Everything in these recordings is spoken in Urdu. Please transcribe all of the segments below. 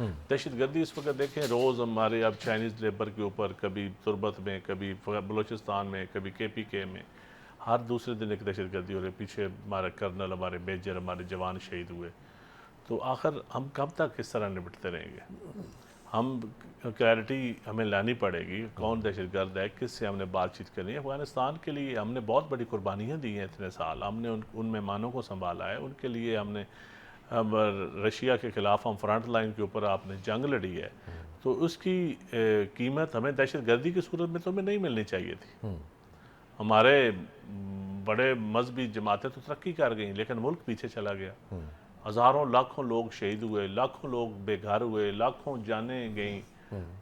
دہشت گردی اس وقت دیکھیں روز ہمارے اب چائنیز لیبر کے اوپر، کبھی تربت میں، کبھی بلوچستان میں، کبھی KPK میں، ہر دوسرے دن ایک دہشت گردی ہو رہی ہے. پیچھے ہمارے کرنل، ہمارے میجر، ہمارے جوان شہید ہوئے. تو آخر ہم کب تک اس طرح نپٹتے رہیں گے؟ ہم کلیئرٹی ہمیں لانی پڑے گی کون دہشت گرد ہے، کس سے ہم نے بات چیت کرنی ہے. افغانستان کے لیے ہم نے بہت بڑی قربانیاں دی ہیں اتنے سال. ہم نے ان مہمانوں کو سنبھالا ہے، ان کے لیے ہم نے رشیا کے خلاف ہم فرنٹ لائن کے اوپر آپ نے جنگ لڑی ہے. تو اس کی قیمت ہمیں دہشت گردی کی صورت میں تو ہمیں نہیں ملنی چاہیے تھی. ہمارے بڑے مذہبی جماعتیں تو ترقی کر گئیں لیکن ملک پیچھے چلا گیا. ہزاروں لاکھوں لوگ شہید ہوئے، لاکھوں لوگ بے گھر ہوئے، لاکھوں جانیں گئیں.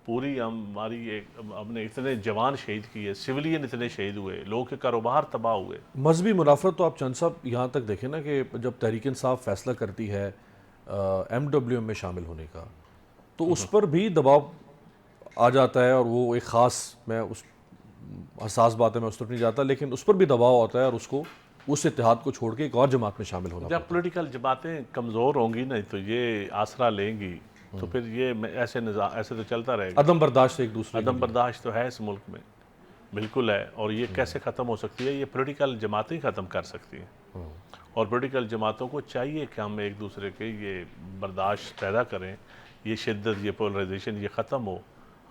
پوری ہم نے اتنے جوان شہید کیے، سولین اتنے شہید ہوئے، لوگوں کے کاروبار تباہ ہوئے. مذہبی منافرت تو آپ چند صاحب یہاں تک دیکھیں نا کہ جب تحریک انصاف فیصلہ کرتی ہے MWM میں شامل ہونے کا تو اس پر بھی دباؤ آ جاتا ہے، اور وہ ایک خاص، میں اس حساس بات ہے میں اس طرف نہیں جاتا، لیکن اس پر بھی دباؤ آتا ہے اور اس کو اس اتحاد کو چھوڑ کے ایک اور جماعت میں شامل ہونا جب پولیٹیکل جماعتیں کمزور ہوں گی نہیں تو یہ آسرا لیں گی تو پھر یہ ایسے تو چلتا رہے گا. عدم برداشت ایک دوسرے عدم برداشت تو ہے اس ملک میں، بالکل ہے. اور یہ کیسے ختم ہو سکتی ہے؟ یہ پولیٹیکل جماعتیں ختم کر سکتی ہیں. اور پولیٹیکل جماعتوں کو چاہیے کہ ہم ایک دوسرے کے یہ برداشت پیدا کریں، یہ شدت، یہ پولرائزیشن یہ ختم ہو،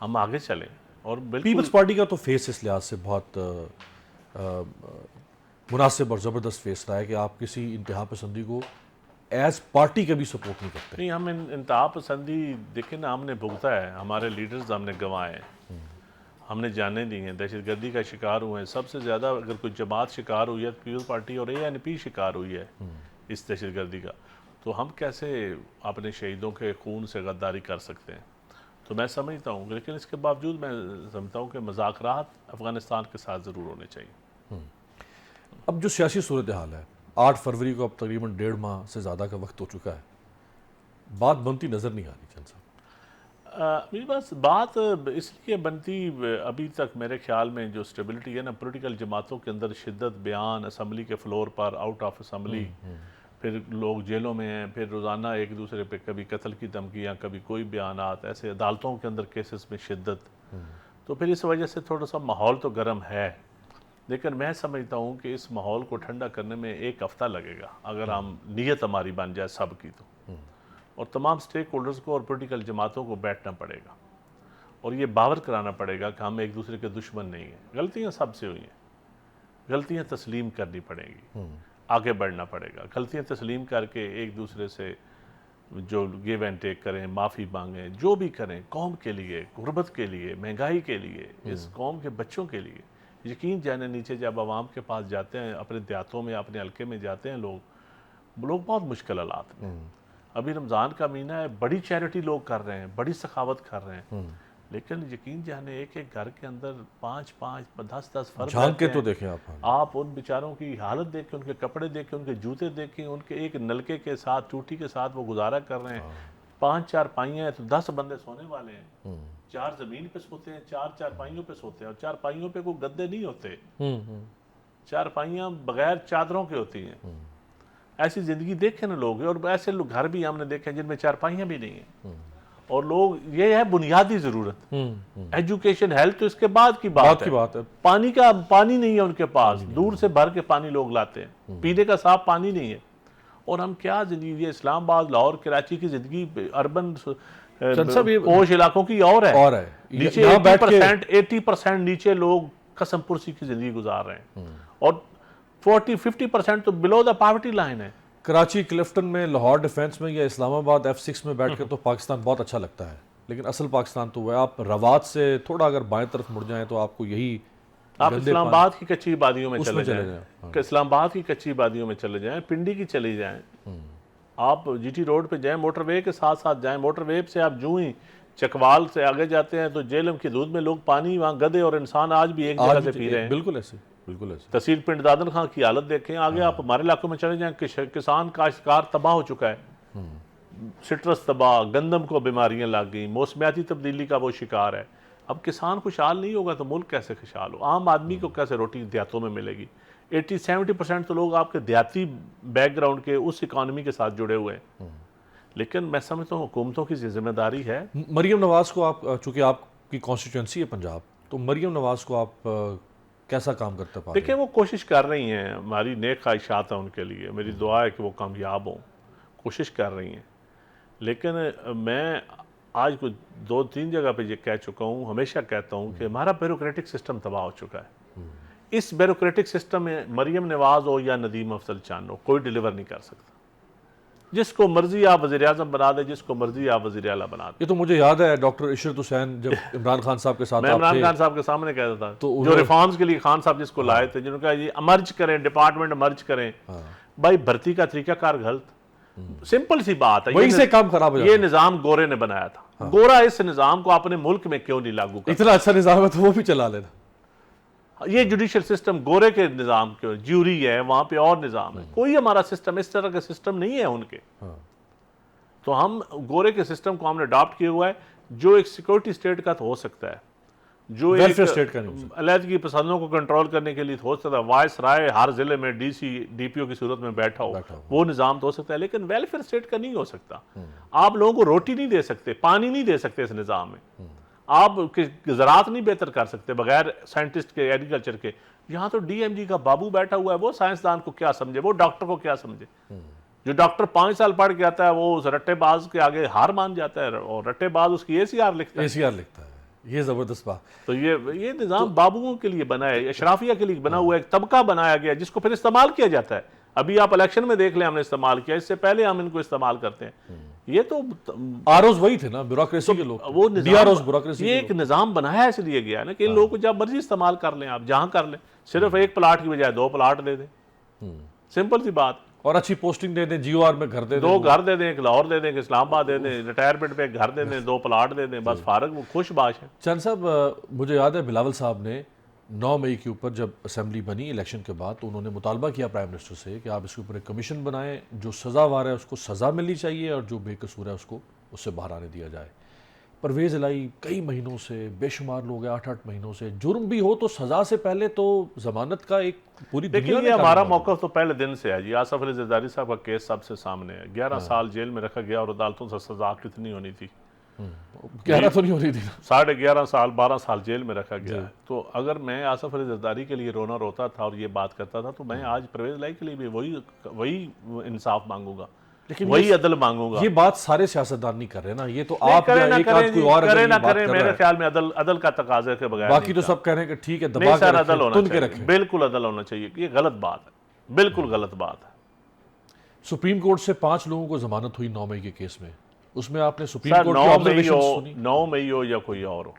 ہم آگے چلیں. اور بالکل پیپلز پارٹی کا تو فیس اس لحاظ سے بہت مناسب اور زبردست فیس رہا ہے کہ آپ کسی انتہا پسندی کو ایز پارٹی کبھی سپورٹ نہیں کرتے. نہیں، ہم انتہا پسندی دیکھیں نا ہم نے بھگتا ہے، ہمارے لیڈرز ہم نے گنوائے ہیں، ہم نے جانیں دی ہیں، دہشت گردی کا شکار ہوئے ہیں. سب سے زیادہ اگر کوئی جماعت شکار ہوئی ہے پیپلز پارٹی اور ANP شکار ہوئی ہے اس دہشت گردی کا. تو ہم کیسے اپنے شہیدوں کے خون سے غداری کر سکتے ہیں؟ تو میں سمجھتا ہوں، لیکن اس کے باوجود میں سمجھتا ہوں کہ مذاکرات افغانستان کے ساتھ ضرور ہونے چاہیے. اب جو سیاسی صورتحال ہے، 8 فروری کو اب تقریباً 1.5 ماہ سے زیادہ کا وقت ہو چکا ہے، بات بنتی نظر نہیں آ رہی چند صاحب. میری بات اس لیے بنتی ابھی تک میرے خیال میں جو سٹیبلٹی ہے نا پولیٹیکل جماعتوں کے اندر، شدت بیان اسمبلی کے فلور پر، آؤٹ آف اسمبلی، پھر لوگ جیلوں میں ہیں، پھر روزانہ ایک دوسرے پہ کبھی قتل کی دھمکیاں، کبھی کوئی بیانات، ایسے عدالتوں کے اندر کیسز میں شدت. تو پھر اس وجہ سے تھوڑا سا ماحول تو گرم ہے. لیکن میں سمجھتا ہوں کہ اس ماحول کو ٹھنڈا کرنے میں 1 ہفتہ لگے گا اگر ہم نیت ہماری بن جائے سب کی تو. اور تمام سٹیک ہولڈرز کو اور پولیٹیکل جماعتوں کو بیٹھنا پڑے گا اور یہ باور کرانا پڑے گا کہ ہم ایک دوسرے کے دشمن نہیں ہیں. غلطیاں سب سے ہوئی ہیں، غلطیاں تسلیم کرنی پڑیں گی، آگے بڑھنا پڑے گا. غلطیاں تسلیم کر کے ایک دوسرے سے جو گیو اینڈ ٹیک کریں، معافی مانگیں، جو بھی کریں قوم کے لیے، غربت کے لیے، مہنگائی کے لیے، اس قوم کے بچوں کے لیے. یقین جانے نیچے جب عوام کے پاس جاتے ہیں، اپنے دیہاتوں میں، اپنے حلقے میں جاتے ہیں لوگ بہت مشکل حالات میں. ابھی رمضان کا مہینہ ہے، بڑی چیریٹی لوگ کر رہے ہیں، بڑی سخاوت کر رہے ہیں، لیکن یقین جانے ایک گھر کے اندر 5 10 فرد جھانک کے تو دیکھیں آپ ان بیچاروں کی حالت دیکھیں، ان کے کپڑے دیکھیں، ان کے جوتے دیکھیں، ان کے ایک نلکے کے ساتھ، ٹوٹی کے ساتھ وہ گزارا کر رہے ہیں. 5 چارپائیاں ہیں تو 10 بندے سونے والے ہیں. 4 زمین پہ سوتے ہیں، 4 چارپائیوں پہ سوتے ہیں، اور چارپائیوں پہ کوئی گدے نہیں ہوتے. چارپائیاں بغیر چادروں کے ہوتی ہیں. ایسی زندگی دیکھیں نا لوگ، اور ایسے لوگ گھر بھی ہم نے دیکھے جن میں چارپائیاں بھی نہیں ہیں. اور لوگ، یہ ہے بنیادی ضرورت. ایجوکیشن، ہیلتھ تو اس کے بعد کی بات ہے. پانی نہیں ہے ان کے پاس، دور سے بھر کے پانی لوگ لاتے ہیں، پینے کا صاف پانی نہیں ہے. اور ہم کیا زندگی، یہ اسلام آباد، لاہور، کراچی کی زندگی اربن پوش علاقوں کی اور ہے. نیچے 80% نیچے لوگ قسم پرسی کی زندگی گزار رہے ہیں، اور 40-50% تو بلو دا پاورٹی لائن ہے. کراچی کلفٹن میں، لاہور ڈیفینس میں یا اسلام آباد F6 میں بیٹھ کے تو پاکستان بہت اچھا لگتا ہے، لیکن اصل پاکستان تو وہ ہے. آپ روات سے تھوڑا اگر بائیں طرف مڑ جائیں تو آپ کو یہی، آپ اسلام آباد کی کچی وادیوں میں چلے جائیں، اسلام آباد کی کچی وادیوں میں چلے جائیں، پنڈی کی چلی جائیں، آپ GT روڈ پہ جائیں، موٹر وے کے ساتھ ساتھ جائیں. موٹر وے سے آپ جو ہی چکوال سے آگے جاتے ہیں تو جیلم کی دودھ میں لوگ پانی، وہاں گدے اور انسان آج بھی ایک جگہ سے پی رہے ہیں. بالکل ایسے. تحصیل پنڈ دادن خان کی حالت دیکھیں. آگے آپ ہمارے علاقوں میں چلے جائیں، کسان کاشتکار تباہ ہو چکا ہے. سٹرس تباہ، گندم کو بیماریاں لگ گئیں، موسمیاتی تبدیلی کا وہ شکار ہے. اب کسان خوشحال نہیں ہوگا تو ملک کیسے خوشحال ہو؟ عام آدمی کو کیسے روٹی دیہاتوں میں ملے گی؟ 80-70% تو لوگ آپ کے دیہاتی بیک گراؤنڈ کے اس اکانومی کے ساتھ جڑے ہوئے ہیں. لیکن میں سمجھتا ہوں حکومتوں کی ذمہ داری ہے. مریم نواز کو آپ چونکہ آپ کی کانسٹیٹوئنسی ہے پنجاب، تو مریم نواز کو آپ کیسا کام کرتے پا رہے ہیں؟ دیکھیں وہ کوشش کر رہی ہیں، ہماری نیک خواہشات ہیں ان کے لیے، میری دعا ہے کہ وہ کامیاب ہوں، کوشش کر رہی ہیں. لیکن میں آج کچھ 2-3 جگہ پہ یہ کہہ چکا ہوں، ہمیشہ کہتا ہوں کہ ہمارا بیوروکریٹک سسٹم تباہ ہو چکا ہے. اس بیوروکریٹک سسٹم میں مریم نواز ہو یا ندیم افضل چان ہو، کوئی ڈیلیور نہیں کر سکتا. جس کو مرضی آپ وزیر اعظم بنا دیں، جس کو مرضی آپ وزیر اعلیٰ بنا دیں. یہ تو مجھے یاد ہے ڈاکٹر عشرت حسین جب عمران خان صاحب کے ساتھ میں آپ عمران تھے، خان صاحب کے سامنے کہتا تھا، تو جو ریفارمز کے لیے خان صاحب جس کو لائے تھے، جنہوں نے کہا یہ مرج کریں، ڈپارٹمنٹ مرج کریں. بھائی بھرتی کا طریقہ کار غلط، سمپل سی بات ہے. وہی سے کام خراب ہو یہ جاتا نظام گورے نے بنایا تھا. گورا اس نظام کو اپنے ملک میں کیوں نہیں لاگو ہے. کرتا؟ اتنا اچھا نظام ہے تو وہ بھی چلا لینا. یہ جوڈیشل سسٹم گورے کے نظام کیوں؟ جیوری ہے وہاں پہ، اور نظام ہے. کوئی ہمارا سسٹم اس طرح کا سسٹم نہیں ہے ان کے. تو ہم گورے کے سسٹم کو ہم نے اڈاپٹ کیا ہوا ہے، جو ایک سیکورٹی سٹیٹ کا تو ہو سکتا ہے، جو ایک ویلفیئر اسٹیٹ کا نہیں ہو سکتا. علیحدگی پسندوں کو کنٹرول کرنے کے لیے ہو سکتا ہے، وائس رائے ہر ضلع میں ڈی سی ڈی پی او کی صورت میں بیٹھا ہو، وہ نظام تو ہو سکتا ہے. لیکن ویلفیئر اسٹیٹ کا نہیں ہو سکتا. آپ لوگوں کو روٹی نہیں دے سکتے، پانی نہیں دے سکتے اس نظام میں. آپ زراعت نہیں بہتر کر سکتے بغیر سائنٹسٹ کے، ایگریکلچر کے. یہاں تو ڈی ایم جی کا بابو بیٹھا ہوا ہے، وہ سائنسدان کو کیا سمجھے، وہ ڈاکٹر کو کیا سمجھے. جو ڈاکٹر 5 سال پڑھ کے آتا ہے وہ اس رٹے باز کے آگے ہار مان جاتا ہے، اور رٹے باز اس کی ACR لکھتا ہے. ACR لکھتا ہے. یہ زبردست بات. تو یہ نظام بابوؤں کے لیے بنا ہے، اشرافیہ کے لیے بنا ہوا ہے. ایک طبقہ بنایا گیا جس کو پھر استعمال کیا جاتا ہے. ابھی آپ الیکشن میں دیکھ لیں ہم نے استعمال کیا، اس سے پہلے ہم ان کو استعمال کرتے ہیں. یہ تو ROs وہی تھے نا، بیوروکریسی کے لوگ. وہ DROs بیوروکریسی یہ ایک نظام بنایا اس لیے گیا نا کہ ان لوگوں کو جب مرضی استعمال کر لیں، آپ جہاں کر لیں. صرف ایک پلاٹ کی بجائے 2 پلاٹ دے دیں، سمپل سی بات. اور اچھی پوسٹنگ دے دیں، GOR میں گھر دے دیں، 2 گھر دے دیں، ایک لاہور دے دیں، ایک اسلام آباد دے دیں، ریٹائرمنٹ پہ ایک گھر دے دیں، 2 پلاٹ دے دیں، بس فارغ، وہ خوش باش ہیں. چند صاحب مجھے یاد ہے بلاول صاحب نے 9 مئی کے اوپر جب اسمبلی بنی الیکشن کے بعد، تو انہوں نے مطالبہ کیا پرائم منسٹر سے کہ آپ اس کے اوپر ایک کمیشن بنائیں، جو سزاوار ہے اس کو سزا ملنی چاہیے، اور جو بے قصور ہے اس کو اس سے باہر آنے دیا جائے. پرویز الہی کئی مہینوں سے، بے شمار لوگ 8 مہینوں سے، جرم بھی ہو تو سزا سے پہلے تو ضمانت کا ایک پوری دنیا لیکن میں یہ ہمارا موقف تو پہلے دن سے ہے جی. آصف علی زرداری صاحب کا کیس سب سے سامنے ہے. 11 سال جیل میں رکھا گیا، اور عدالتوں سے سزا کتنی ہونی تھی؟ 11 تو نہیں ہو رہی تھی. 11.5 سال 12 سال جیل میں رکھا گیا ہے. تو اگر میں آصف علی زرداری کے لیے رونا روتا تھا اور یہ بات کرتا تھا، تو میں آج پرویز الہی کے لیے بھی وہی انصاف مانگوں گا، وہی عدل مانگوں گا. یہ بات سارے سیاستدان نہیں کر رہے نا، یہ تو آپ یا ایک آدھ کوئی اور کرے نہ کرے، میرے خیال میں عدل کا تقاضے کے بغیر باقی تو سب کہہ رہے ہیں کہ ٹھیک ہے، دبا نہیں کے سر، عدل رکھیں، ہونا تن کے چاہیے، رکھیں. بالکل عدل ہونا چاہیے. یہ غلط بات ہے، بالکل غلط بات ہے. سپریم کورٹ سے 5 لوگوں کو ضمانت ہوئی 9 مئی کے کیس میں. اس میں آپ نے سپریم سر کورٹ کی 9 مئی آبزرویشن ہو، سنی؟ 9 مئی ہو یا کوئی اور ہو،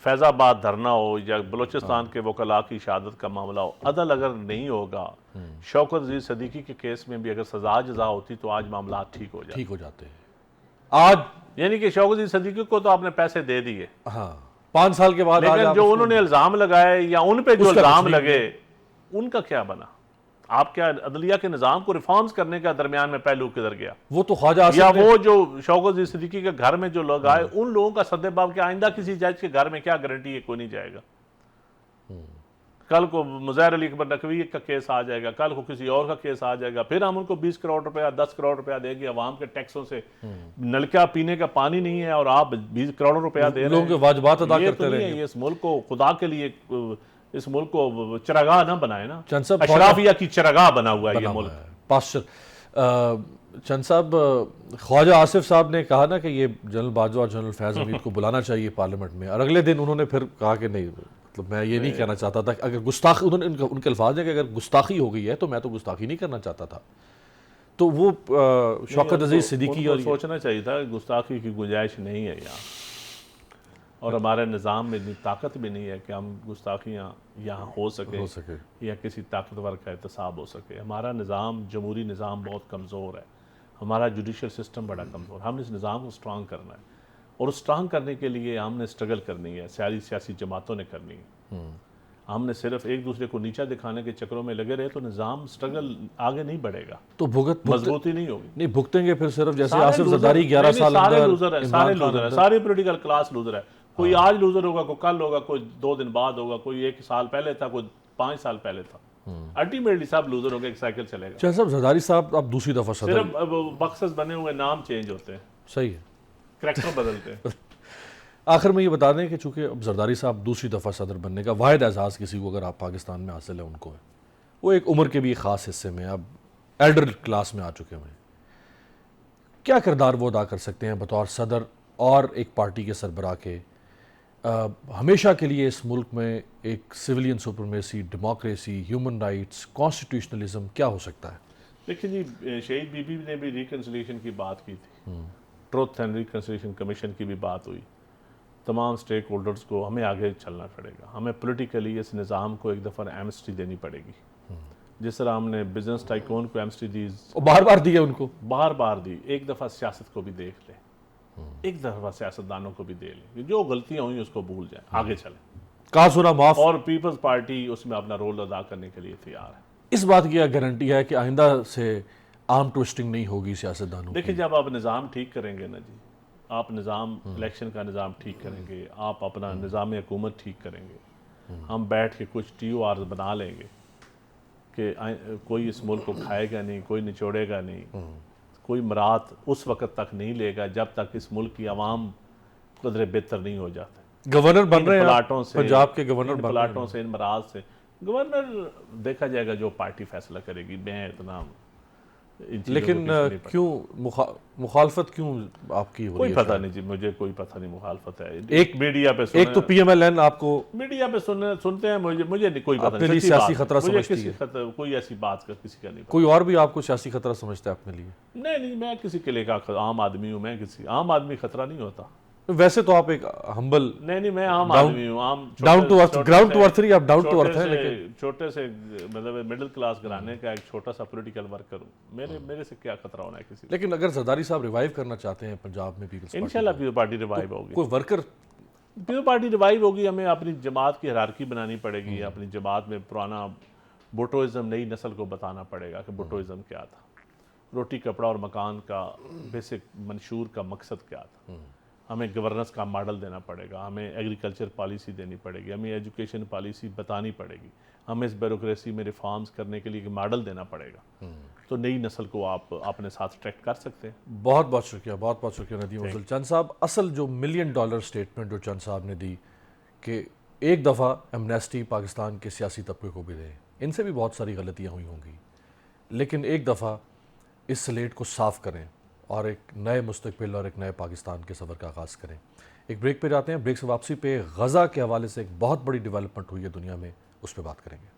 فیض آباد دھرنا ہو یا بلوچستان کے وکلاء کی شہادت کا معاملہ ہو، عدل اگر نہیں ہوگا، شوکت عزیز صدیقی کے کیس میں بھی اگر سزا جزا ہوتی تو آج معاملات ٹھیک ہو جاتے ہیں. آج یعنی کہ شوکت عزیز صدیقی کو تو آپ نے پیسے دے دیے، ہاں 5 سال کے بعد لیکن جو انہوں نے الزام لگائے یا ان پہ جو الزام لگے ان کا کیا بنا؟ آپ کیا عدلیہ کے نظام کو ریفارمز کرنے کا درمیان میں پہلو کدھر گیا؟ وہ تو خواجہ یا آصف نے وہ جو شوکت عزیز صدیقی کے گھر میں جو لوگ آئے، ان لوگوں کا سدے باب کے آئندہ کسی جج کے گھر میں کیا گارنٹی ہے کوئی نہیں جائے گا؟ کل کو مظاہر علی اکبر نقوی کا کیس آ جائے گا، کل کو کسی اور کا کیس آ جائے گا، پھر ہم ان کو 20 کروڑ روپیہ 10 کروڑ روپیہ دیں گے عوام کے ٹیکسوں سے. نلکا پینے کا پانی نہیں ہے اور آپ 20 کروڑ روپیہ دے رہے لوگوں کے واجبات ادا یہ کرتے تو نہیں رہیں ہے. گے. یہ اس ملک کو خدا کے لیے، اس ملک کو چراگاہ نہ بنائے نا. چند صاحب اشرافیہ کی چراگاہ بنا ہوا ہے یہ ملک. پاسچر چند صاحب، خواجہ آصف صاحب نے کہا نا کہ یہ جنرل باجوہ اور جنرل فیض حمید کو بلانا چاہیے پارلیمنٹ میں، اور اگلے دن انہوں نے پھر کہا کہ نہیں، مطلب میں یہ نہیں کہنا چاہتا تھا، اگر گستاخی، انہوں نے ان کے الفاظ ہیں کہ اگر گستاخی ہو گئی ہے تو میں تو گستاخی نہیں کرنا چاہتا تھا. تو وہ شوکت عزیز صدیقی اور سوچنا چاہیے تھا کہ گستاخی کی گنجائش نہیں ہے یہاں، اور ہمارے نظام میں اتنی طاقت بھی نہیں ہے کہ ہم گستاخیاں یہاں ہو سکے یا کسی طاقتور کا احتساب ہو سکے. ہمارا نظام، جمہوری نظام بہت کمزور ہے، ہمارا جوڈیشل سسٹم بڑا کمزور. ہم نے اس نظام کو سٹرانگ کرنا ہے، اور سٹرانگ کرنے کے لیے ہم نے سٹرگل کرنی ہے، سیاسی جماعتوں نے کرنی ہے. ہم نے صرف ایک دوسرے کو نیچا دکھانے کے چکروں میں لگے رہے تو نظام سٹرگل آگے نہیں بڑھے گا، تو مضبوطی نہیں ہوگی. نہیں بھگتیں گے پھر صرف جیسے آصف زرداری 11 سال سارے لوزر ہیں، سارے لوزر ہیں، ساری پولیٹیکل کلاس لوزر ہے. کوئی آج لوزر ہوگا، کوئی کل ہوگا، کوئی 2 دن بعد ہوگا، کوئی 1 سال پہلے تھا، کوئی 5 سال پہلے تھا. الٹیمیٹلی سب لوزر ہو گئے، ایک سائیکل چلے گا. چاہے صاحب زرداری صاحب اب دوسری دفعہ صدر صرف اب مقصد بنے ہوئے، نام چینج ہوتے ہیں، صحیح ہے. کریکٹر بدلتے ہیں. آخر میں یہ بتا دیں کہ چونکہ اب زرداری صاحب دوسری دفعہ صدر بننے کا واحد اعزاز کسی کو اگر آپ پاکستان میں حاصل ہے ان کو ہے، وہ ایک عمر کے بھی خاص حصے میں اب ایلڈر کلاس میں آ چکے ہوئے ہیں. کیا کردار وہ ادا کر سکتے ہیں بطور صدر اور ایک پارٹی کے سربراہ کے ہمیشہ کے لیے اس ملک میں ایک civilian supremacy, democracy, human rights, constitutionalism کیا ہو سکتا ہے؟ دیکھیں جی، شہید بی بی نے بھی ریکنسلیشن کی بات کی تھی، ٹروتھ اینڈ ریکنسلیشن کمیشن کی بھی بات ہوئی. تمام سٹیک ہولڈرز کو ہمیں آگے چلنا پڑے گا. ہمیں پولیٹیکلی اس نظام کو ایک دفعہ ایمسٹی دینی پڑے گی. جس طرح ہم نے بزنس ٹائکون کو ایمسٹی دی، بار بار دی ہے ان کو، بار بار دی. ایک دفعہ سیاست کو بھی دیکھ لیں، ایک دفعہ سیاستدانوں کو بھی دے لیں. جو غلطیاں ہوئیں اس کو بھول جائیں، آگے چلیں. کہا سنا معاف. اور پیپلز پارٹی اس میں اپنا رول ادا کرنے کے لیے تیار ہے. اس بات کی کیا گارنٹی ہے کہ آئندہ سے عام ٹوسٹنگ نہیں ہوگی سیاستدانوں کی؟ دیکھیں جب آپ نظام ٹھیک کریں گے نا جی، آپ نظام الیکشن کا نظام ٹھیک کریں گے، آپ اپنا نظام حکومت ٹھیک کریں گے، ہم بیٹھ کے کچھ ٹی او آرز بنا لیں گے کہ کوئی اس ملک کو کھائے گا نہیں، کوئی نچوڑے گا نہیں، کوئی مراد اس وقت تک نہیں لے گا جب تک اس ملک کی عوام قدرے بہتر نہیں ہو جاتے. گورنر بن رہے ہیں پلاٹوں سے، پنجاب کے گورنر ان بن رہے پلاٹوں سے، ان مراض سے. گورنر دیکھا جائے گا جو پارٹی فیصلہ کرے گی. میں اتنا لیکن کیوں مخالفت کیوں آپ کی ہو کوئی رہی ہے؟ پتہ نہیں جی، مجھے کوئی پتہ نہیں مخالفت ہے. ایک میڈیا پہ ایک تو پی ایم ایل این آپ کو میڈیا پہ سنتے ہیں، مجھے کوئی پتہ اپنے نہیں. لیے سچی سیاسی بات ہے. خطرہ مجھے سمجھتی ہے. کوئی ایسی بات کا کسی کا نہیں پتہ. کوئی اور بھی آپ کو سیاسی خطرہ سمجھتا ہے اپنے لیے؟ نہیں، میں کسی کے لیے عام آدمی ہوں. میں کسی عام آدمی خطرہ نہیں ہوتا. ویسے تو آپ ایک ہمبل، نہیں، میں عام آدمی ہوں. عام down to earth, ground to earth نہیں، آپ ڈاؤن ٹو ارتھ ہیں. لیکن چھوٹے سے مطلب مڈل کلاس گھرانے کا ایک چھوٹا سا پولیٹیکل ورکر ہوں. میرے سے کیا خطرہ ہونا ہے کسی. لیکن اگر زرداری صاحب ریوائیو کرنا چاہتے ہیں پنجاب میں پیپلز پارٹی، انشاءاللہ پیپل پارٹی ریوائیو ہوگی. کوئی ورکر پیپل پارٹی ریوائیو ہوگی. ہمیں اپنی جماعت کی ہیرارکی بنانی پڑے گی. اپنی جماعت میں پرانا بھٹوازم نئی نسل کو بتانا پڑے گا کہ بھٹوازم کیا تھا، روٹی کپڑا اور مکان کا بیسک منشور کا مقصد کیا تھا. ہمیں گورننس کا ماڈل دینا پڑے گا. ہمیں ایگریکلچر پالیسی دینی پڑے گی. ہمیں ایجوکیشن پالیسی بتانی پڑے گی. ہمیں اس بیوروکریسی میں ریفارمز کرنے کے لیے ایک ماڈل دینا پڑے گا. تو نئی نسل کو آپ اپنے ساتھ اٹریکٹ کر سکتے ہیں. بہت بہت شکریہ، بہت بہت شکریہ ندیم افضل چند صاحب. اصل جو $1 ملین سٹیٹمنٹ جو چند صاحب نے دی کہ ایک دفعہ ایمنیسٹی پاکستان کے سیاسی طبقے کو بھی دیں، ان سے بھی بہت ساری غلطیاں ہوئی ہوں گی، لیکن ایک دفعہ اس سلیٹ کو صاف کریں اور ایک نئے مستقبل اور ایک نئے پاکستان کے سفر کا آغاز کریں. ایک بریک پہ جاتے ہیں. بریک سے واپسی پہ غزہ کے حوالے سے ایک بہت بڑی ڈیولپمنٹ ہوئی ہے دنیا میں، اس پہ بات کریں گے.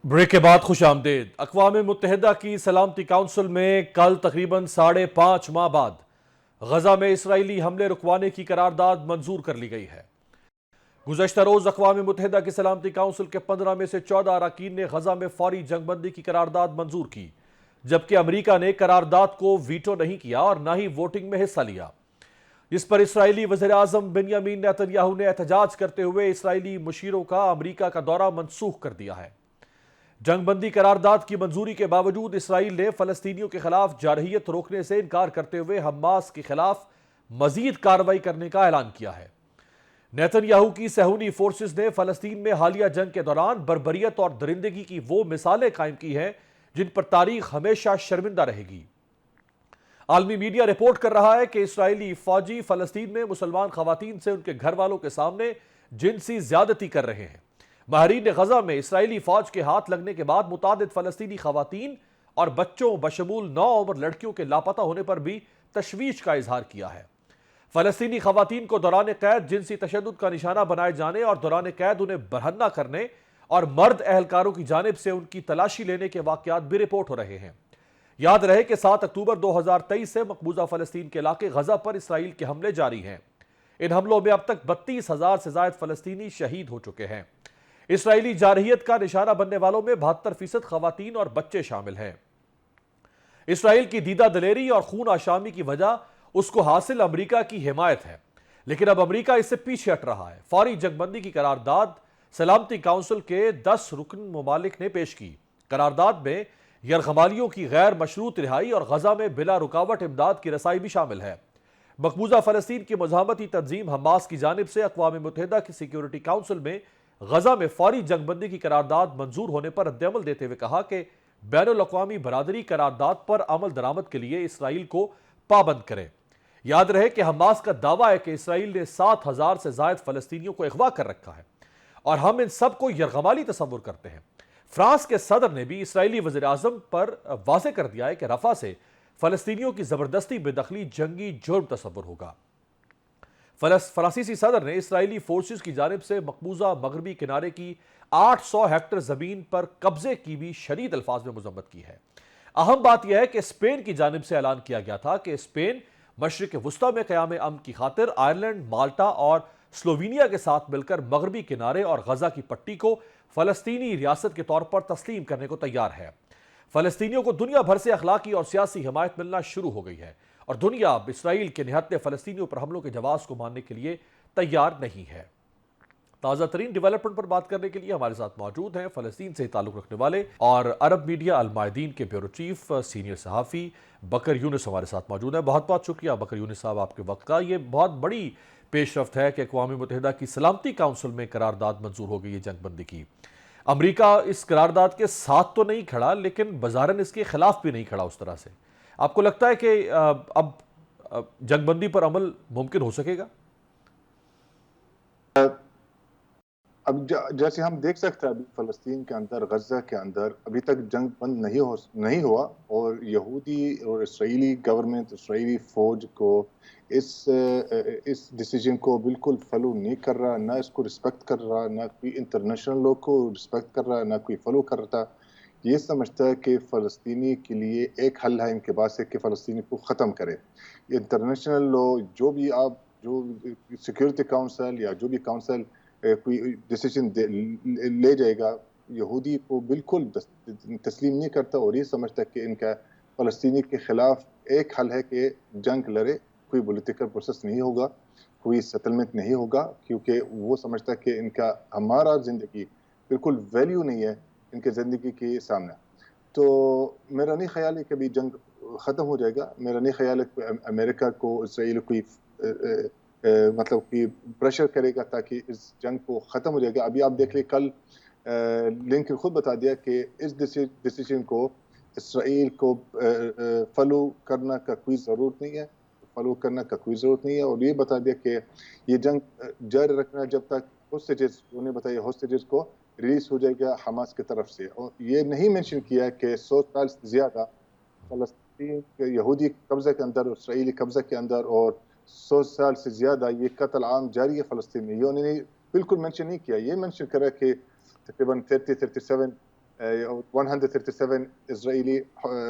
بریک کے بعد خوش آمدید. اقوام متحدہ کی سلامتی کونسل میں کل تقریباً 5.5 ماہ بعد غزہ میں اسرائیلی حملے رکوانے کی قرارداد منظور کر لی گئی ہے. گزشتہ روز اقوام متحدہ کی سلامتی کونسل کے 15 میں سے 14 اراکین نے غزہ میں فوری جنگ بندی کی قرارداد منظور کی، جبکہ امریکہ نے قرارداد کو ویٹو نہیں کیا اور نہ ہی ووٹنگ میں حصہ لیا، جس پر اسرائیلی وزیر اعظم بنیامین نیتن یاہو نے احتجاج کرتے ہوئے اسرائیلی مشیروں کا امریکہ کا دورہ منسوخ کر دیا ہے. جنگ بندی قرارداد کی منظوری کے باوجود اسرائیل نے فلسطینیوں کے خلاف جارحیت روکنے سے انکار کرتے ہوئے حماس کے خلاف مزید کارروائی کرنے کا اعلان کیا ہے. نیتن یاہو کی صہیونی فورسز نے فلسطین میں حالیہ جنگ کے دوران بربریت اور درندگی کی وہ مثالیں قائم کی ہیں جن پر تاریخ ہمیشہ شرمندہ رہے گی. عالمی میڈیا رپورٹ کر رہا ہے کہ اسرائیلی فوجی فلسطین میں مسلمان خواتین سے ان کے گھر والوں کے سامنے جنسی زیادتی کر رہے ہیں. ماہرین غزہ میں اسرائیلی فوج کے ہاتھ لگنے کے بعد متعدد فلسطینی خواتین اور بچوں بشمول 9 عمر لڑکیوں کے لاپتہ ہونے پر بھی تشویش کا اظہار کیا ہے. فلسطینی خواتین کو دوران قید جنسی تشدد کا نشانہ بنائے جانے اور دوران قید انہیں برہنہ کرنے اور مرد اہلکاروں کی جانب سے ان کی تلاشی لینے کے واقعات بھی رپورٹ ہو رہے ہیں. یاد رہے کہ 7 اکتوبر 2023 سے مقبوضہ فلسطین کے علاقے غزہ پر اسرائیل کے حملے جاری ہیں. ان حملوں میں اب تک 32,000 سے زائد فلسطینی شہید ہو چکے ہیں. اسرائیلی جارحیت کا نشانہ بننے والوں میں 72% خواتین اور بچے شامل ہیں. اسرائیل کی دیدہ دلیری اور خون آشامی کی وجہ اس کو حاصل امریکہ کی حمایت ہے، لیکن اب امریکہ اس سے پیچھے ہٹ رہا ہے. فوری جنگ بندی کی قرارداد سلامتی کونسل کے 10 رکن ممالک نے پیش کی. قرارداد میں یرغمالیوں کی غیر مشروط رہائی اور غزہ میں بلا رکاوٹ امداد کی رسائی بھی شامل ہے۔ مقبوضہ فلسطین کی مزاحمتی تنظیم حماس کی جانب سے اقوام متحدہ کی سیکیورٹی کونسل میں غزہ میں فوری جنگ بندی کی قرارداد منظور ہونے پر رد عمل دیتے ہوئے کہا کہ بین الاقوامی برادری قرارداد پر عمل درآمد کے لیے اسرائیل کو پابند کرے۔ یاد رہے کہ حماس کا دعویٰ ہے کہ اسرائیل نے 7,000 سے زائد فلسطینیوں کو اغوا کر رکھا ہے اور ہم ان سب کو یرغمالی تصور کرتے ہیں۔ فرانس کے صدر نے بھی اسرائیلی وزیر اعظم پر واضح کر دیا ہے کہ رفح سے فلسطینیوں کی زبردستی بے دخلی جنگی جرم تصور ہوگا۔ فرانسیسی صدر نے اسرائیلی فورسز کی جانب سے مقبوضہ مغربی کنارے کی 800 ہیکٹر زمین پر قبضے کی بھی شدید الفاظ میں مذمت کی ہے۔ اہم بات یہ ہے کہ اسپین کی جانب سے اعلان کیا گیا تھا کہ اسپین مشرق وسطی میں قیام امن کی خاطر آئرلینڈ، مالٹا اور سلووینیا کے ساتھ مل کر مغربی کنارے اور غزہ کی پٹی کو فلسطینی ریاست کے طور پر تسلیم کرنے کو تیار ہے۔ فلسطینیوں کو دنیا بھر سے اخلاقی اور سیاسی حمایت ملنا شروع ہو گئی ہے اور دنیا اب اسرائیل کے نہتے فلسطینیوں پر حملوں کے جواز کو ماننے کے لیے تیار نہیں ہے۔ تازہ ترین ڈیولپمنٹ پر بات کرنے کے لیے ہمارے ساتھ موجود ہیں فلسطین سے تعلق رکھنے والے اور عرب میڈیا المائدین کے بیورو چیف سینئر صحافی بکر یونس ہمارے ساتھ موجود ہیں۔ بہت بہت شکریہ بکر یونس صاحب آپ کے وقت کا۔ یہ بہت بڑی پیش رفت ہے کہ اقوام متحدہ کی سلامتی کونسل میں قرارداد منظور ہو گئی ہے جنگ بندی کی۔ امریکہ اس قرارداد کے ساتھ تو نہیں کھڑا لیکن بظاہراً اس کے خلاف بھی نہیں کھڑا اس طرح سے۔ آپ کو لگتا ہے کہ اب جنگ بندی پر عمل ممکن ہو سکے گا؟ اب جیسے ہم دیکھ سکتے ہیں ابھی فلسطین کے اندر، غزہ کے اندر ابھی تک جنگ بند نہیں ہوا اور یہودی اور اسرائیلی گورنمنٹ، اسرائیلی فوج کو اس ڈیسیجن کو بالکل فالو نہیں کر رہا، نہ اس کو رسپیکٹ کر رہا، نہ کوئی انٹرنیشنل لوگ کو رسپیکٹ کر رہا، نہ کوئی فالو کر رہا۔ یہ سمجھتا ہے کہ فلسطینی کے لیے ایک حل ہے ان کے پاس ہے کہ فلسطینی کو ختم کرے۔ انٹرنیشنل لو جو سیکیورٹی کونسل یا جو بھی کونسل کوئی ڈیسیجن لے جائے گا، یہودی کو بالکل تسلیم نہیں کرتا اور یہ سمجھتا ہے کہ ان کا فلسطینی کے خلاف ایک حل ہے کہ جنگ لڑے، کوئی پولیٹیکل پروسیس نہیں ہوگا، کوئی سیٹلمنٹ نہیں ہوگا، کیونکہ وہ سمجھتا ہے کہ ان کا ہمارا زندگی بالکل ویلیو نہیں ہے ان کے زندگی کے سامنے۔ تو میرا نہیں خیال ہے کہ ابھی جنگ ختم ہو جائے گا، میرا نہیں خیال ہے کہ امریکہ کو اسرائیل کوئی مطلب کہ پریشر کرے گا تاکہ اس جنگ کو ختم ہو جائے گا۔ ابھی آپ دیکھ لیں کل لنکن خود بتا دیا کہ اس ڈیسیجن کو اسرائیل کو فالو کرنا کا کوئی ضرورت نہیں ہے، اور یہ بتا دیا کہ یہ جنگ جاری رکھنا جب تک ہوسٹیجز، انہوں نے بتایا ہوسٹیجز کو ریلیز ہو جائے گا حماس کی طرف سے، اور یہ نہیں مینشن کیا کہ 100 سال سے زیادہ فلسطین کے یہودی قبضہ کے اندر، اسرائیلی قبضہ کے اندر، اور 100 سال سے زیادہ یہ قتل عام جاری ہے فلسطین میں، یہ انہوں نے بالکل مینشن نہیں کیا۔ یہ مینشن کرا کہ تقریباً 137 اسرائیلی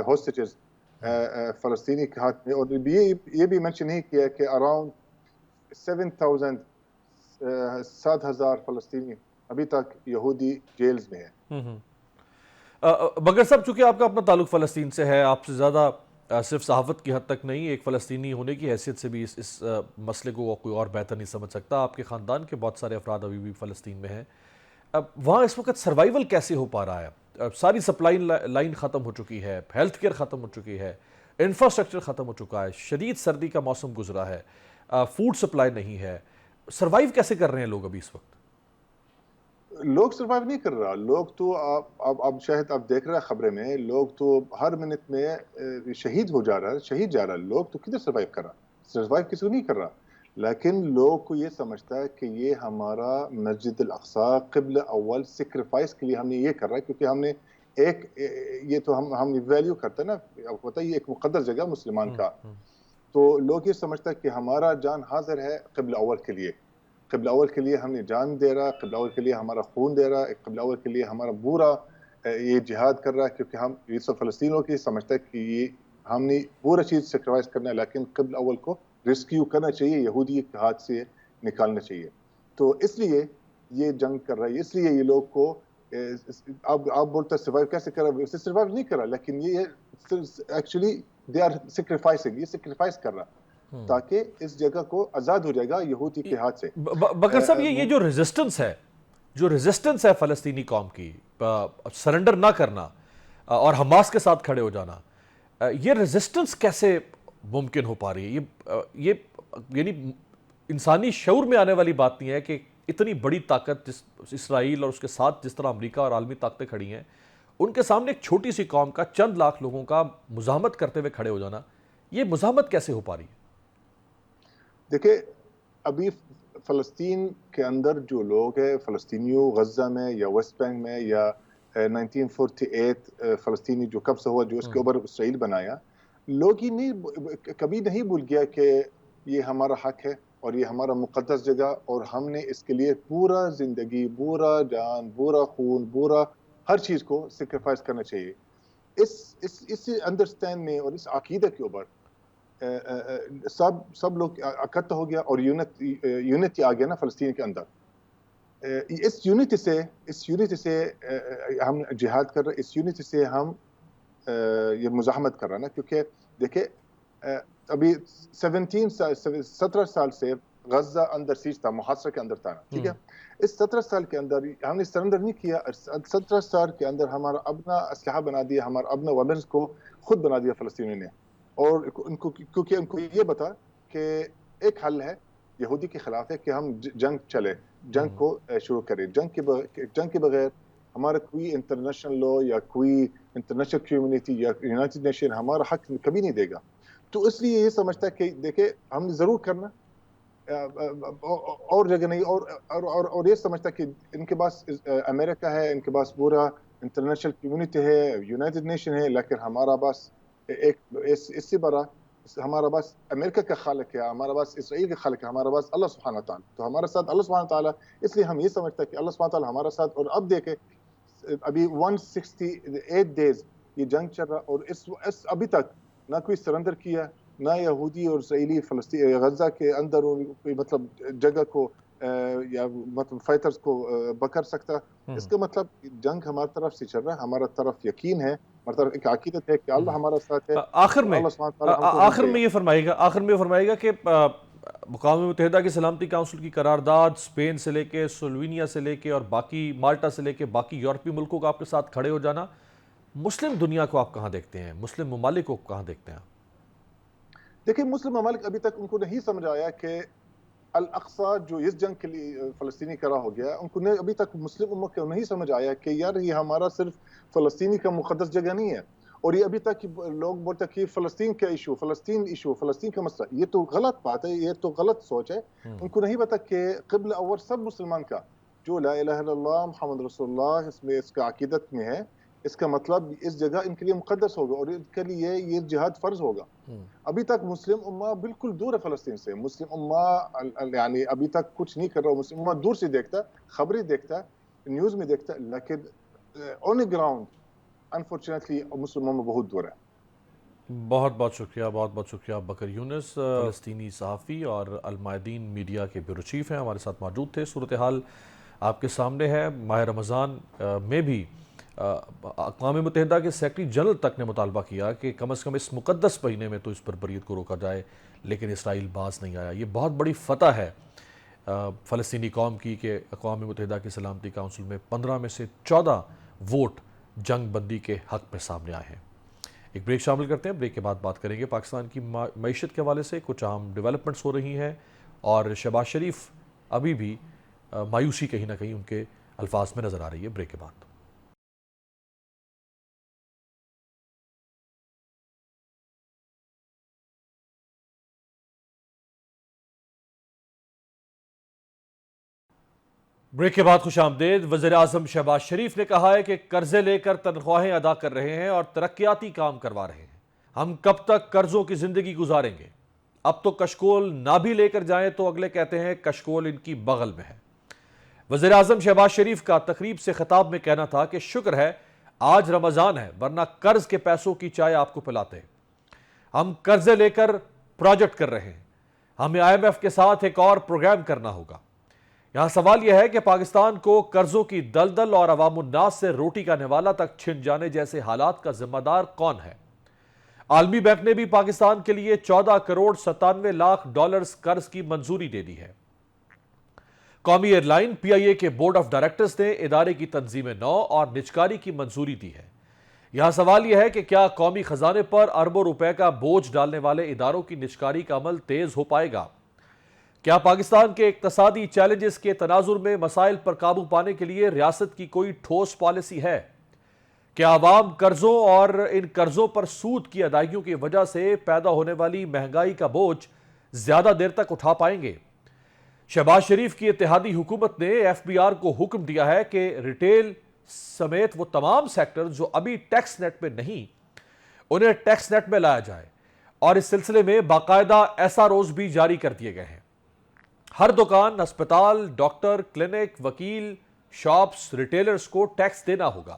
ہوسٹیجز فلسطینی کے ہاتھ میں، اور یہ بھی مینشن نہیں کیا کہ اراؤنڈ 7,000 فلسطینی ابھی تک یہودی جیلز میں ہیں۔ مگر صاحب چونکہ آپ کا اپنا تعلق فلسطین سے ہے، آپ سے زیادہ صرف صحافت کی حد تک نہیں، ایک فلسطینی ہونے کی حیثیت سے بھی اس مسئلے کو کوئی اور بہتر نہیں سمجھ سکتا۔ آپ کے خاندان کے بہت سارے افراد ابھی بھی فلسطین میں ہیں، وہاں اس وقت سروائیول کیسے ہو پا رہا ہے؟ ساری سپلائی لائن ختم ہو چکی ہے، ہیلتھ کیئر ختم ہو چکی ہے، انفراسٹرکچر ختم ہو چکا ہے، شدید سردی کا موسم گزرا ہے، فوڈ سپلائی نہیں ہے، سروائیو کیسے کر رہے ہیں لوگ ابھی اس وقت؟ لوگ سروائیو نہیں کر رہا، لوگ تو اب شاید آپ دیکھ رہے ہیں خبریں میں، لوگ تو ہر منٹ میں شہید جا رہا ہے، لوگ تو کدھر سروائیو کر رہا، سروائیو کسی کو نہیں کر رہا، لیکن لوگ کو یہ سمجھتا ہے کہ یہ ہمارا مسجد الاقصی قبلہ اول سیکریفائس کے لیے ہم نے یہ کر رہا ہے، کیونکہ ہم نے یہ تو ہم ویلیو کرتے ہیں نا، آپ کو پتہ ہے یہ ایک مقدس جگہ مسلمان کا، تو لوگ یہ سمجھتا ہے کہ ہمارا جان حاضر ہے قبلہ اول کے لیے، قبلہ اول کے لیے ہم نے جان دے رہا، قبلہ اول کے لیے ہمارا خون دے رہا، قبلہ اول کے لیے ہمارا پورا یہ جہاد کر رہا ہے، کیونکہ ہم یہ سب فلسطینیوں کی سمجھتا ہے کہ یہ ہم نے پورا چیز سیکریفائس کرنا ہے، لیکن قبلہ اول کو ریسکیو کرنا چاہیے، یہودی کے ہاتھ سے نکالنا چاہیے، تو اس لیے یہ جنگ کر رہا ہے، اس لیے یہ لوگ کو آپ بولتے ہیں سروائیو کیسے کر رہا ہے، سروائیو نہیں کر رہا، لیکن یہ ایکچولی دے آر سیکریفائسنگ، یہ سیکریفائس کر رہا تاکہ اس جگہ کو آزاد ہو جائے گا یہودی کے ہاتھ سے۔ بکر صاحب یہ جو ریزسٹنس ہے فلسطینی قوم کی، سرنڈر نہ کرنا، اور حماس کے ساتھ کھڑے ہو جانا، یہ ریزسٹنس کیسے ممکن ہو پا رہی ہے؟ یہ یعنی انسانی شعور میں آنے والی بات نہیں ہے کہ اتنی بڑی طاقت جس اسرائیل اور اس کے ساتھ جس طرح امریکہ اور عالمی طاقتیں کھڑی ہیں، ان کے سامنے ایک چھوٹی سی قوم کا چند لاکھ لوگوں کا مزاحمت کرتے ہوئے کھڑے ہو جانا، یہ مزاحمت کیسے ہو پا رہی ہے؟ دیکھیں، ابھی فلسطین کے اندر جو لوگ ہیں، فلسطینیوں غزہ میں یا ویسٹ بینک میں، یا 1948 فلسطینی جو کب سے ہوا، جو اس کے اوپر اسرائیل بنایا، لوگ ہی نہیں کبھی نہیں بھول گیا کہ یہ ہمارا حق ہے اور یہ ہمارا مقدس جگہ، اور ہم نے اس کے لیے پورا زندگی، پورا جان، پورا خون، پورا ہر چیز کو سیکریفائس کرنا چاہیے۔ اس انڈرسٹینڈ میں اور اس عقیدے کے اوپر سب لوگ اکٹھا ہو گیا، اور یونٹی آ گیا نا فلسطین کے اندر۔ اس یونٹی سے ہم جہاد کر رہے، اس یونٹی سے ہم یہ مزاحمت کر رہا نا، کیونکہ دیکھیں ابھی 17 سال سے غزہ اندر سیج تھا، محاصرے کے اندر تھا، ٹھیک ہے۔ اس 17 سال کے اندر ہم نے سرنڈر نہیں کیا، 17 سال کے اندر ہمارا اپنا اسلحہ بنا دیا، ہمارا اپنا ویپنز کو خود بنا دیا فلسطینیوں نے، اور کیونکہ ان کو یہ بتا کہ ایک حل ہے یہودی کے خلاف ہے کہ ہم جنگ چلے، جنگ کو شروع کریں۔ جنگ کے بغیر ہمارا کوئی انٹرنیشنل لا یا کوئی انٹرنیشنل کمیونٹی یا یونائٹڈ نیشن ہمارا حق کبھی نہیں دے گا۔ تو اس لیے یہ سمجھتا ہے کہ دیکھیں ہم نے ضرور کرنا، اور جگہ نہیں، اور یہ سمجھتا ہے کہ ان کے پاس امریکہ ہے، ان کے پاس پورا انٹرنیشنل کمیونٹی ہے، یونائٹڈ نیشن ہے، لیکن ہمارا پاس ایک اس سے بڑا، ہمارا پاس امریکہ کا خالق ہے، ہمارا پاس اسرائیل کا خالق ہے، ہمارا پاس اللہ سبحانہ تعالیٰ، تو ہمارا ساتھ اللہ سبحانہ تعالیٰ، اس لیے ہم یہ سمجھتا ہے کہ اللہ سبحانہ تعالیٰ ہمارا ساتھ۔ اور اب دیکھیں ابھی 168 ڈیز یہ جنگ چل رہا، اور اس ابھی تک نہ کوئی سرنڈر کیا، نہ یہودی اور اسرائیلی فلسطین غزہ کے اندر کوئی مطلب جگہ کو یا مطلب فائٹرز کو بکر سکتا۔ اس کا مطلب جنگ ہماری طرف سے چل رہا ہے، ہمارا طرف یقین ہے، ہماری طرف ایک عقیدت ہے کہ اللہ ہمارا ساتھ ہے۔ آخر میں یہ فرمائے گا کہ اقوام متحدہ کی سلامتی کونسل کی قرارداد اسپین سے لے کے، سلوینیا سے لے کے، اور باقی مالٹا سے لے کے باقی یورپی ملکوں کا آپ کے ساتھ کھڑے ہو جانا، مسلم دنیا کو آپ کہاں دیکھتے ہیں؟ مسلم ممالک کو کہاں دیکھتے ہیں؟ دیکھیں مسلم ممالک ابھی تک ان کو نہیں سمجھ آیا کہ الاقصی جو اس جنگ کے لیے فلسطینی کرا ہو گیا، ان کو ابھی تک مسلم امت کو نہیں سمجھ آیا کہ یار یہ ہمارا صرف فلسطینی کا مقدس جگہ نہیں ہے، اور یہ ابھی تک لوگ بولتے ہیں کہ فلسطین کا ایشو، فلسطین کا مسئلہ، یہ تو غلط بات ہے، یہ تو غلط سوچ ہے۔ ان کو نہیں پتا کہ قبل اول سب مسلمان کا جو لا الہ الا اللہ محمد رسول اللہ اس میں اس کا عقیدت میں ہے، اس کا مطلب اس جگہ ان کے لیے مقدس ہوگا، اور ان کے لیے یہ جہاد فرض ہوگا۔ ابھی تک مسلم امہ بالکل دور ہے فلسطین سے، مسلم امہ یعنی ابھی تک کچھ نہیں کر رہا، مسلم امہ دور سے دیکھتا، خبریں دیکھتا، نیوز میں دیکھتا، لیکن آن دی گراؤنڈ انفارچونیٹلی مسلم امہ بہت دور ہے۔ بہت بہت شکریہ بکر یونس، فلسطینی صحافی اور المایدین میڈیا کے بیورو چیف ہیں، ہمارے ساتھ موجود تھے۔ صورتحال آپ کے سامنے ہے، ماہ رمضان میں بھی اقوام متحدہ کے سیکرٹری جنرل تک نے مطالبہ کیا کہ کم از کم اس مقدس مہینے میں تو اس بربریت کو روکا جائے، لیکن اسرائیل باز نہیں آیا۔ یہ بہت بڑی فتح ہے فلسطینی قوم کی کہ اقوام متحدہ کی سلامتی کونسل میں 15 میں سے 14 ووٹ جنگ بندی کے حق میں سامنے آئے ہیں۔ ایک بریک شامل کرتے ہیں، بریک کے بعد بات کریں گے پاکستان کی معیشت کے حوالے سے کچھ اہم ڈیولپمنٹس ہو رہی ہیں، اور شہباز شریف ابھی بھی مایوسی کہیں نہ کہیں ان کے الفاظ میں نظر آ رہی ہے۔ بریک کے بعد خوش آمدید۔ وزیر اعظم شہباز شریف نے کہا ہے کہ قرضے لے کر تنخواہیں ادا کر رہے ہیں اور ترقیاتی کام کروا رہے ہیں۔ ہم کب تک قرضوں کی زندگی گزاریں گے؟ اب تو کشکول نہ بھی لے کر جائیں تو اگلے کہتے ہیں کشکول ان کی بغل میں ہے۔ وزیر اعظم شہباز شریف کا تقریب سے خطاب میں کہنا تھا کہ شکر ہے آج رمضان ہے، ورنہ قرض کے پیسوں کی چائے آپ کو پلاتے۔ ہم قرضے لے کر پروجیکٹ کر رہے ہیں، ہمیں IMF کے ساتھ ایک اور پروگرام کرنا ہوگا۔ یہاں سوال یہ ہے کہ پاکستان کو قرضوں کی دلدل اور عوام الناس سے روٹی کا نوالا تک چھن جانے جیسے حالات کا ذمہ دار کون ہے؟ عالمی بینک نے بھی پاکستان کے لیے 14 کروڑ 97 لاکھ ڈالرز قرض کی منظوری دے دی ہے۔ قومی ایئر لائن PIA کے بورڈ آف ڈائریکٹرز نے ادارے کی تنظیم نو اور نجکاری کی منظوری دی ہے۔ یہاں سوال یہ ہے کہ کیا قومی خزانے پر اربوں روپے کا بوجھ ڈالنے والے اداروں کی نجکاری کا عمل تیز ہو پائے گا؟ کیا پاکستان کے اقتصادی چیلنجز کے تناظر میں مسائل پر قابو پانے کے لیے ریاست کی کوئی ٹھوس پالیسی ہے؟ کیا عوام قرضوں اور ان قرضوں پر سود کی ادائیگیوں کی وجہ سے پیدا ہونے والی مہنگائی کا بوجھ زیادہ دیر تک اٹھا پائیں گے؟ شہباز شریف کی اتحادی حکومت نے ایف بی آر کو حکم دیا ہے کہ ریٹیل سمیت وہ تمام سیکٹر جو ابھی ٹیکس نیٹ میں نہیں انہیں ٹیکس نیٹ میں لایا جائے، اور اس سلسلے میں باقاعدہ SROs بھی جاری کر دیے گئے ہیں۔ ہر دکان، ہسپتال، ڈاکٹر، کلینک، وکیل، شاپس، ریٹیلرز کو ٹیکس دینا ہوگا۔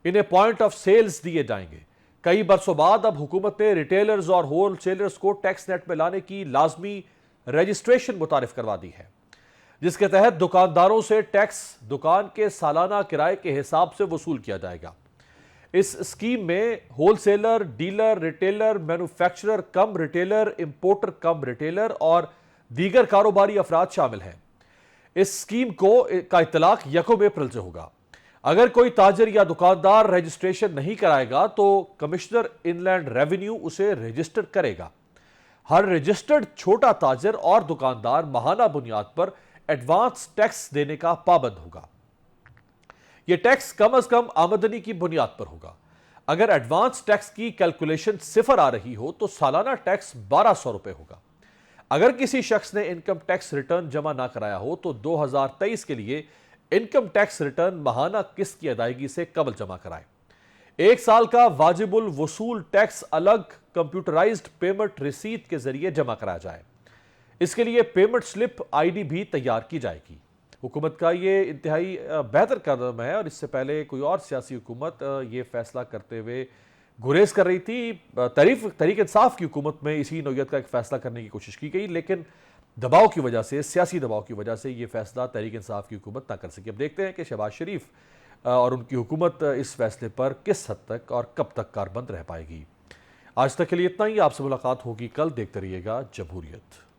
انہیں پوائنٹ آف سیلز دیے جائیں گے۔ کئی برسوں بعد اب حکومت نے ریٹیلرز اور ہول سیلرز کو ٹیکس نیٹ میں لانے کی لازمی رجسٹریشن متعارف کروا دی ہے، جس کے تحت دکانداروں سے ٹیکس دکان کے سالانہ کرائے کے حساب سے وصول کیا جائے گا۔ اس اسکیم میں wholesaler, dealer, retailer, manufacturer cum retailer, importer cum retailer اور دیگر کاروباری افراد شامل ہیں۔ اس اسکیم کا اطلاق 1 اپریل سے ہوگا۔ اگر کوئی تاجر یا دکاندار رجسٹریشن نہیں کرائے گا تو کمشنر ان لینڈ ریونیو اسے رجسٹر کرے گا۔ ہر رجسٹرڈ چھوٹا تاجر اور دکاندار ماہانہ بنیاد پر ایڈوانس ٹیکس دینے کا پابند ہوگا۔ یہ ٹیکس کم از کم آمدنی کی بنیاد پر ہوگا۔ اگر ایڈوانس ٹیکس کی کیلکولیشن 0 آ رہی ہو تو سالانہ ٹیکس 1200 روپے ہوگا۔ اگر کسی شخص نے انکم ٹیکس ریٹرن جمع نہ کرایا ہو تو 2023 کے لیے انکم ٹیکس ریٹرن ماہانہ قسط کی ادائیگی سے قبل جمع کرائے۔ 1 سال کا واجب الوصول ٹیکس الگ کمپیوٹرائزڈ پیمنٹ رسید کے ذریعے جمع کرایا جائے۔ اس کے لیے پیمنٹ سلپ ID بھی تیار کی جائے گی۔ حکومت کا یہ انتہائی بہتر قدم ہے، اور اس سے پہلے کوئی اور سیاسی حکومت یہ فیصلہ کرتے ہوئے گریز کر رہی تھی۔ تحریک انصاف کی حکومت میں اسی نوعیت کا ایک فیصلہ کرنے کی کوشش کی گئی، لیکن دباؤ کی وجہ سے، سیاسی دباؤ کی وجہ سے یہ فیصلہ تحریک انصاف کی حکومت نہ کر سکی۔ اب دیکھتے ہیں کہ شہباز شریف اور ان کی حکومت اس فیصلے پر کس حد تک اور کب تک کاربند رہ پائے گی۔ آج تک کے لیے اتنا ہی۔ آپ سے ملاقات ہوگی کل۔ دیکھتے رہیے گا جمہوریت۔